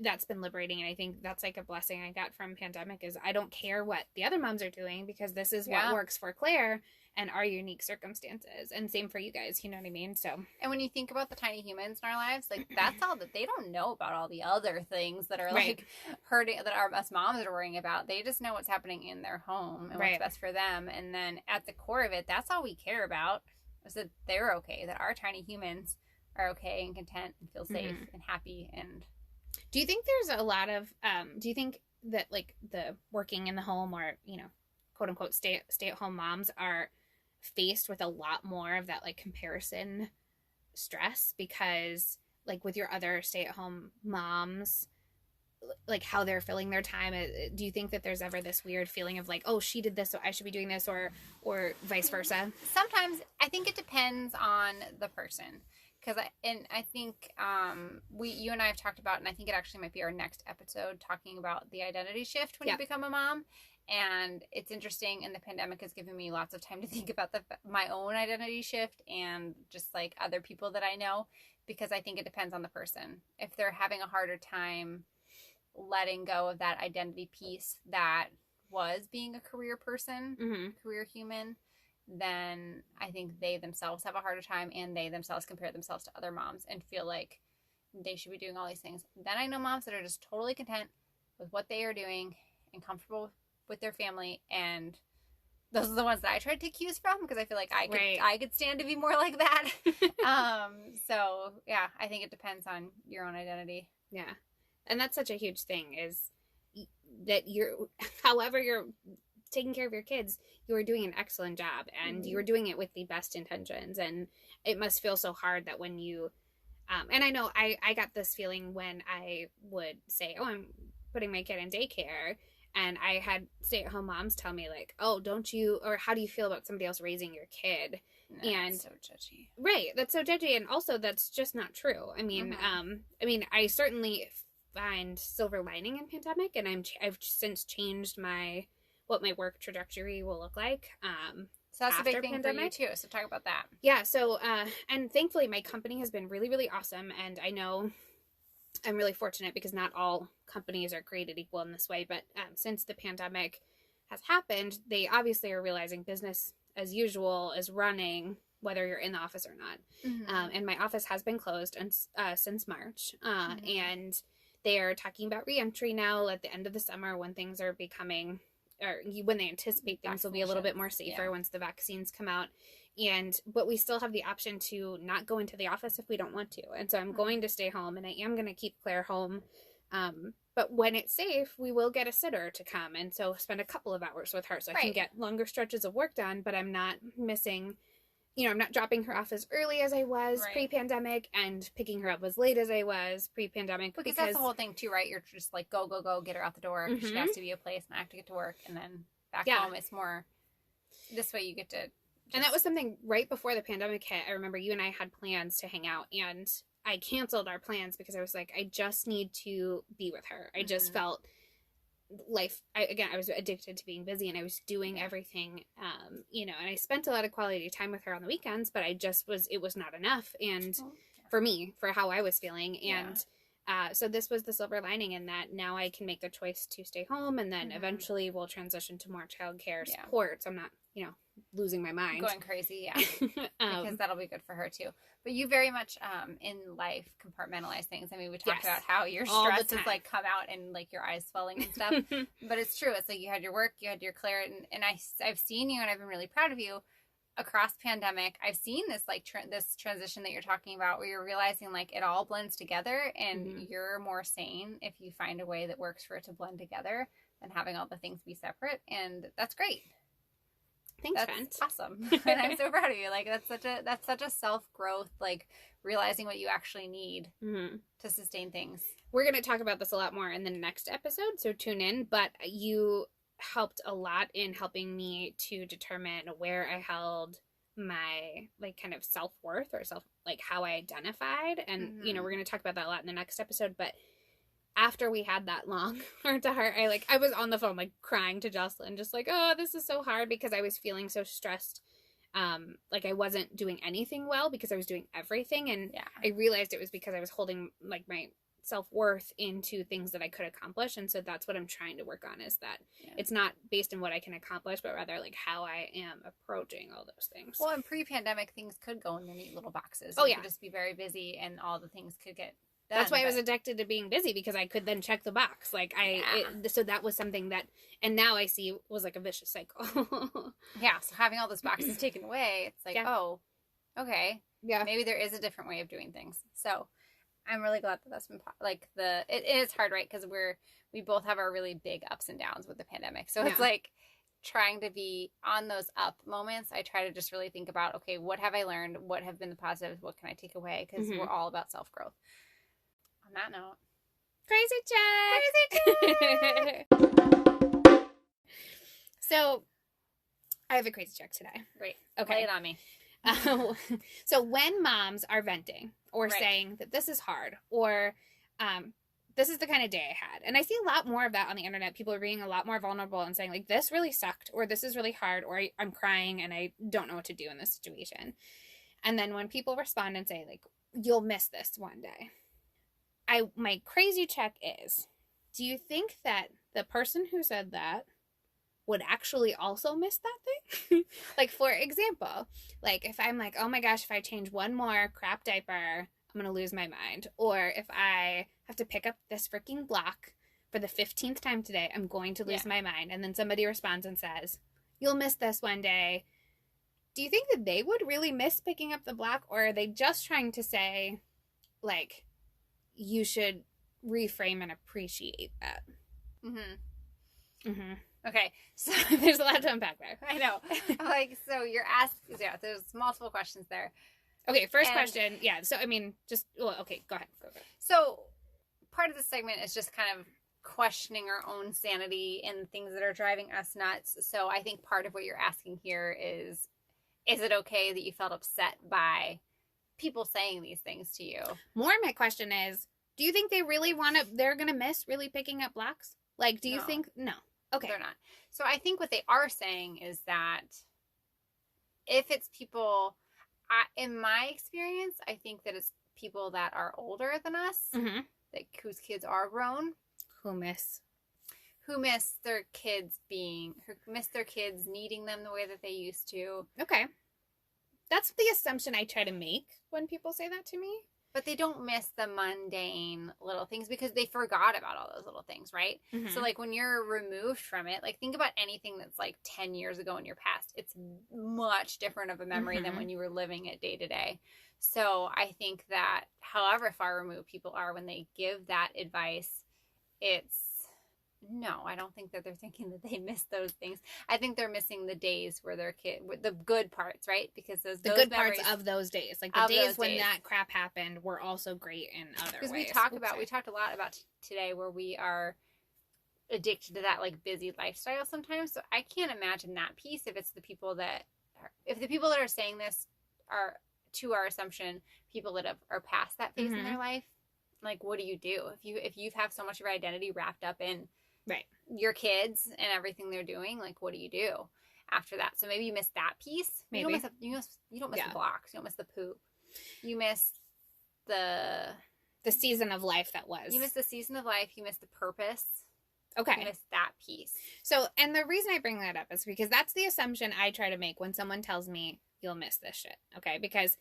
that's been liberating. And I think that's, like, a blessing I got from pandemic, is I don't care what the other moms are doing, because this is what works for Claire and our unique circumstances, and same for you guys, you know what I mean? So, and when you think about the tiny humans in our lives, like, that's all that they don't know about, all the other things that are like hurting, that us moms are worrying about. They just know what's happening in their home and what's best for them. And then at the core of it, that's all we care about, is that they're okay, that our tiny humans are okay and content and feel safe and happy. And do you think there's a lot of do you think that, like, the working in the home, or, quote unquote stay at home moms are faced with a lot more of that, like, comparison stress, because, like, with your other stay at home moms, like, how they're filling their time? Do you think that there's ever this weird feeling of, like, oh, she did this, so I should be doing this, or vice versa? Sometimes I think it depends on the person. Because I think you and I have talked about, and I think it actually might be our next episode, talking about the identity shift when you become a mom. And it's interesting, and the pandemic has given me lots of time to think about my own identity shift and just, like, other people that I know, because I think it depends on the person. If they're having a harder time letting go of that identity piece that was being a career person, career human, then I think they themselves have a harder time, and they themselves compare themselves to other moms and feel like they should be doing all these things. Then I know moms that are just totally content with what they are doing and comfortable with their family, and those are the ones that I try to take cues from, because I feel like I could stand to be more like that. So yeah, I think it depends on your own identity. Yeah. And that's such a huge thing, is that however you're taking care of your kids, you are doing an excellent job, and you're doing it with the best intentions. And it must feel so hard that when you and I know I got this feeling when I would say, oh, I'm putting my kid in daycare, and I had stay-at-home moms tell me, like, oh, don't you, or how do you feel about somebody else raising your kid? And that's so judgy. Right, that's so judgy, and also that's just not true. I mean, I certainly find silver lining in pandemic, and I've since changed what my work trajectory will look like. So that's a big thing pandemic. For you too. So talk about that. Yeah. So, and thankfully my company has been really, really awesome. And I know I'm really fortunate, because not all companies are created equal in this way. But since the pandemic has happened, they obviously are realizing business as usual is running, whether you're in the office or not. And my office has been closed since March. And they are talking about reentry now at the end of the summer, when things are becoming when they anticipate things will be a little bit more safer once the vaccines come out. But we still have the option to not go into the office if we don't want to. And so I'm going to stay home, and I am going to keep Claire home. But when it's safe, we will get a sitter to come. And so spend a couple of hours with her so I can get longer stretches of work done, but I'm not missing, I'm not dropping her off as early as I was pre-pandemic and picking her up as late as I was pre-pandemic. Because that's the whole thing too, right? You're just like, go, get her out the door. She has to be a place, and I have to get to work. And then back home, it's more, this way you get to... And that was something right before the pandemic hit. I remember you and I had plans to hang out, and I canceled our plans because I was like, I just need to be with her. I just felt life, I was addicted to being busy, and I was doing everything, and I spent a lot of quality time with her on the weekends, but it was not enough. And for me, for how I was feeling. And so this was the silver lining in that now I can make the choice to stay home, and then eventually we'll transition to more childcare support. So I'm not, losing my mind. Going crazy, because that'll be good for her too. But you very much in life compartmentalize things. I mean, we talked about how your stress has like come out and like your eyes swelling and stuff. But it's true. It's like you had your work, you had your Claire, and I've seen you, and I've been really proud of you across pandemic. I've seen this like this transition that you're talking about, where you're realizing like it all blends together, and you're more sane if you find a way that works for it to blend together than having all the things be separate. And that's great. Thanks, that's awesome. And I'm so proud of you. Like that's such a self-growth, like realizing what you actually need to sustain things. We're going to talk about this a lot more in the next episode, so tune in. But you helped a lot in helping me to determine where I held my like kind of self-worth or like how I identified. And we're going to talk about that a lot in the next episode. But after we had that long heart to heart, I was on the phone like crying to Jocelyn, just like, oh, this is so hard, because I was feeling so stressed. Like I wasn't doing anything well because I was doing everything. And I realized it was because I was holding like my self-worth into things that I could accomplish. And so that's what I'm trying to work on, is that it's not based on what I can accomplish, but rather like how I am approaching all those things. Well, in pre-pandemic, things could go in their neat little boxes. You could just be very busy, and all the things could get done. That's why I was addicted to being busy, because I could then check the box. Like so that was something that, and now I see was like a vicious cycle. So having all those boxes taken away, it's like, oh, okay. Yeah. Maybe there is a different way of doing things. So I'm really glad that that's been it is hard, right? Because we both have our really big ups and downs with the pandemic. So it's like trying to be on those up moments. I try to just really think about, okay, what have I learned? What have been the positives? What can I take away? Because we're all about self-growth. On that note, crazy check. So I have a crazy check today. Right. Okay. Lay it on me. So when moms are venting or saying that this is hard, or this is the kind of day I had, and I see a lot more of that on the internet. People are being a lot more vulnerable and saying like, this really sucked, or this is really hard, or I'm crying and I don't know what to do in this situation. And then when people respond and say like, you'll miss this one day, my crazy check is, do you think that the person who said that would actually also miss that thing? Like, for example, like if I'm like, oh my gosh, if I change one more crap diaper, I'm going to lose my mind. Or if I have to pick up this freaking block for the 15th time today, I'm going to lose my mind. And then somebody responds and says, you'll miss this one day. Do you think that they would really miss picking up the block? Or are they just trying to say, like, you should reframe and appreciate that? Okay, so there's a lot to unpack there. I know. Like, so you're asking, there's multiple questions there. Okay, first question. Yeah, so I mean, okay, go ahead. So part of the segment is just kind of questioning our own sanity and things that are driving us nuts. So I think part of what you're asking here is it okay that you felt upset by people saying these things to you? More my question is, do you think they really they're going to miss really picking up blocks? Like, do you think, no. Okay. They're not. So I think what they are saying is that if it's people, in my experience, I think that it's people that are older than us, whose kids are grown, who miss their kids needing them the way that they used to. Okay. That's the assumption I try to make when people say that to me. But they don't miss the mundane little things because they forgot about all those little things, right? Mm-hmm. So, like, when you're removed from it, like, think about anything that's, like, 10 years ago in your past. It's much different of a memory mm-hmm. than when you were living it day to day. So, I think that however far removed people are when they give that advice, no, I don't think that they're thinking that they miss those things. I think they're missing the days where their kid, the good parts, right? Because those good parts of those days, like the days when that crap happened, were also great in other ways. Because we talked a lot about today where we are addicted to that like busy lifestyle sometimes. So I can't imagine that piece if the people that are saying this are, to our assumption, people that are past that phase mm-hmm. in their life. Like, what do? If you have so much of your identity wrapped up in right your kids and everything they're doing, like, what do you do after that? So maybe you miss that piece. Maybe you don't miss the blocks, you don't miss the poop, you miss the season of life that was. You miss the season of life, you miss the purpose. Okay. You miss that piece. So, and the reason I bring that up is because that's the assumption I try to make when someone tells me you'll miss this shit. Okay, because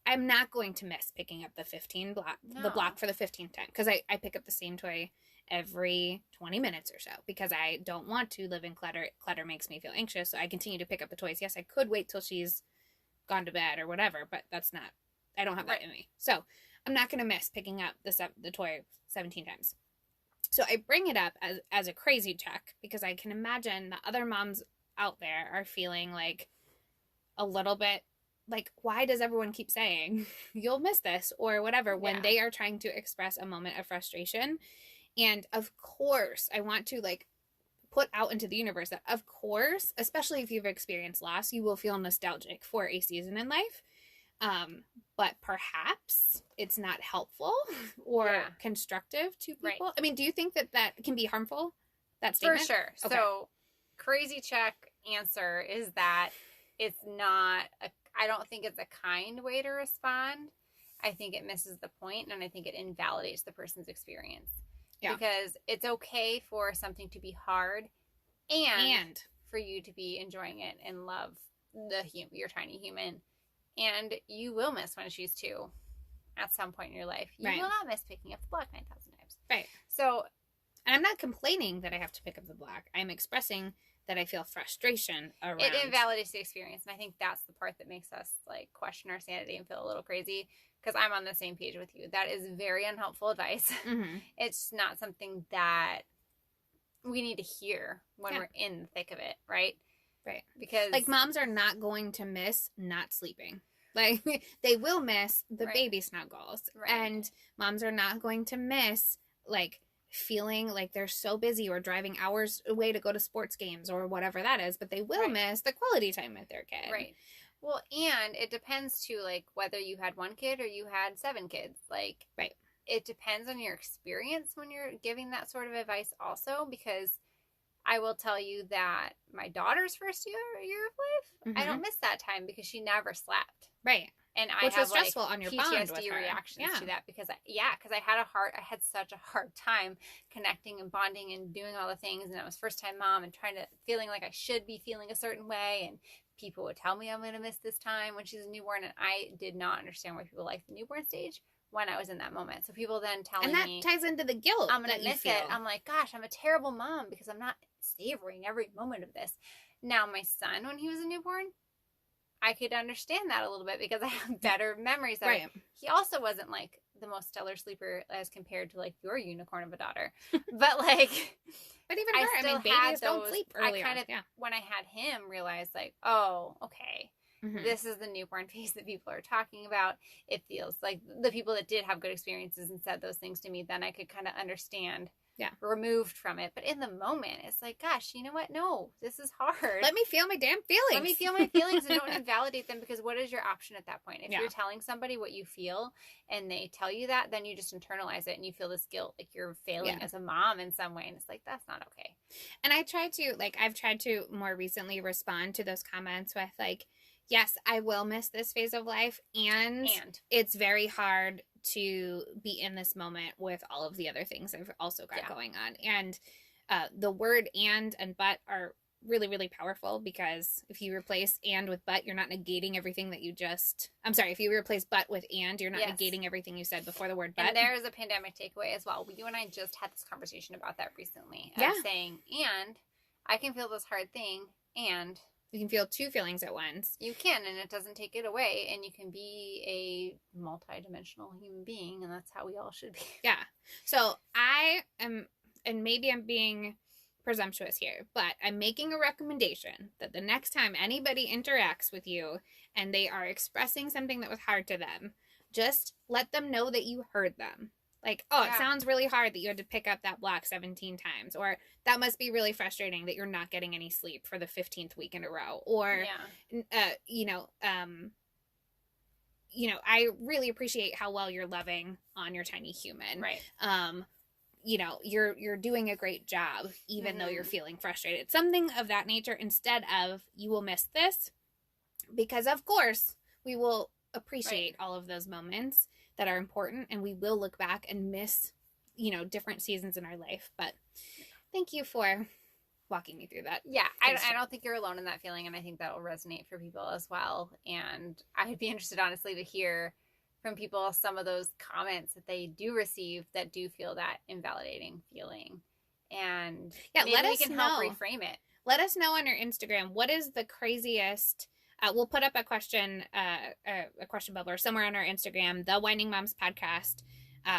I'm not going to miss picking up the 15 block, the block for the 15th time, because I pick up the same toy every 20 minutes or so because I don't want to live in clutter. Clutter makes me feel anxious, so I continue to pick up the toys. Yes, I could wait till she's gone to bed or whatever, but that's not, I don't have that in me. So I'm not going to miss picking up the toy 17 times. So I bring it up as a crazy check because I can imagine the other moms out there are feeling like a little bit like, why does everyone keep saying you'll miss this or whatever when they are trying to express a moment of frustration? And of course, I want to like put out into the universe that of course, especially if you've experienced loss, you will feel nostalgic for a season in life. But perhaps it's not helpful or constructive to people. Right. I mean, do you think that can be harmful? That statement? For sure. Okay. So crazy check answer is that it's not I don't think it's a kind way to respond. I think it misses the point, and I think it invalidates the person's experience. Yeah. Because it's okay for something to be hard and for you to be enjoying it and love your tiny human. And you will miss when she's 2 at some point in your life. You will not miss picking up the block 9,000 times. Right. So, and I'm not complaining that I have to pick up the block. I'm expressing that I feel frustration around. It invalidates the experience, and I think that's the part that makes us like question our sanity and feel a little crazy, because I'm on the same page with you. That is very unhelpful advice. Mm-hmm. It's not something that we need to hear when we're in the thick of it, right? Right. Because like moms are not going to miss not sleeping. Like they will miss the baby snuggles. Right. And moms are not going to miss like feeling like they're so busy or driving hours away to go to sports games or whatever that is, but they will miss the quality time with their kid. Right. Well, and it depends too, like whether you had 1 kid or you had 7 kids. Like, it depends on your experience when you're giving that sort of advice also, because I will tell you that my daughter's first year of life, I don't miss that time because she never slept. Right. And I Which have was stressful on your PTSD reactions to that because I had such a hard time connecting and bonding and doing all the things, and I was first time mom and feeling like I should be feeling a certain way, and people would tell me I'm going to miss this time when she's a newborn, and I did not understand why people like the newborn stage when I was in that moment. So people then telling me, and that ties into the guilt I'm going to miss it. I'm like, gosh, I'm a terrible mom because I'm not savoring every moment of this. Now my son, when he was a newborn, I could understand that a little bit because I have better memories of it. He also wasn't like the most stellar sleeper as compared to like your unicorn of a daughter. But like, but even her, I mean, babies don't sleep early. I kind of, when I had him, realized like, oh, okay, this is the newborn phase that people are talking about. It feels like the people that did have good experiences and said those things to me, then I could kind of understand. Removed from it. But in the moment, it's like, gosh, you know what? No, this is hard. Let me feel my damn feelings. Let me feel my feelings and don't invalidate them, because what is your option at that point? If you're telling somebody what you feel and they tell you that, then you just internalize it and you feel this guilt, like you're failing as a mom in some way. And it's like, that's not okay. And I've tried to more recently respond to those comments with like, yes, I will miss this phase of life. And it's very hard to be in this moment with all of the other things I've also got going on. And the word and but are really, really powerful, because if you replace and with but, you're not negating everything that you just, I'm sorry, if you replace but with and, you're not negating everything you said before the word but. And there is a pandemic takeaway as well. You and I just had this conversation about that recently. Of saying, and I can feel this hard thing, and you can feel two feelings at once. You can, and it doesn't take it away, and you can be a multidimensional human being, and that's how we all should be. Yeah. So I am, and maybe I'm being presumptuous here, but I'm making a recommendation that the next time anybody interacts with you and they are expressing something that was hard to them, just let them know that you heard them. Like, oh, it sounds really hard that you had to pick up that block 17 times. Or that must be really frustrating that you're not getting any sleep for the 15th week in a row. Or, I really appreciate how well you're loving on your tiny human. Right. You're doing a great job, even though you're feeling frustrated. Something of that nature, instead of, you will miss this. Because, of course, we will appreciate all of those moments that are important, and we will look back and miss, different seasons in our life. But thank you for walking me through that. Yeah, I don't think you're alone in that feeling, and I think that will resonate for people as well. And I'd be interested, honestly, to hear from people some of those comments that they do receive that do feel that invalidating feeling. And maybe we can help reframe it. Let us know on our Instagram, what is the craziest... we'll put up a question bubble or somewhere on our Instagram, the Winding Moms Podcast,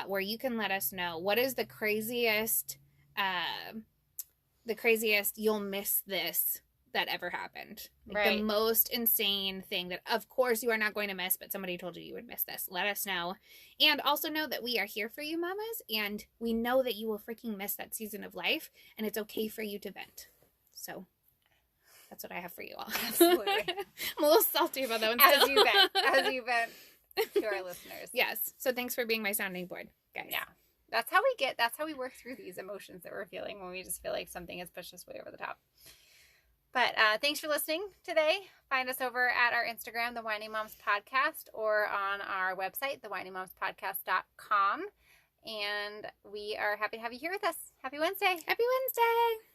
where you can let us know what is the craziest you'll miss this that ever happened. Like the most insane thing that, of course, you are not going to miss, but somebody told you would miss this. Let us know. And also know that we are here for you, mamas, and we know that you will freaking miss that season of life, and it's okay for you to vent. So... that's what I have for you all. Absolutely. I'm a little salty about that one. As you vent to our listeners. Yes. So thanks for being my sounding board, guys. Yeah. That's how we work through these emotions that we're feeling when we just feel like something has pushed us way over the top. But thanks for listening today. Find us over at our Instagram, The Winding Moms Podcast, or on our website, thewindingmomspodcast.com. And we are happy to have you here with us. Happy Wednesday. Happy Wednesday.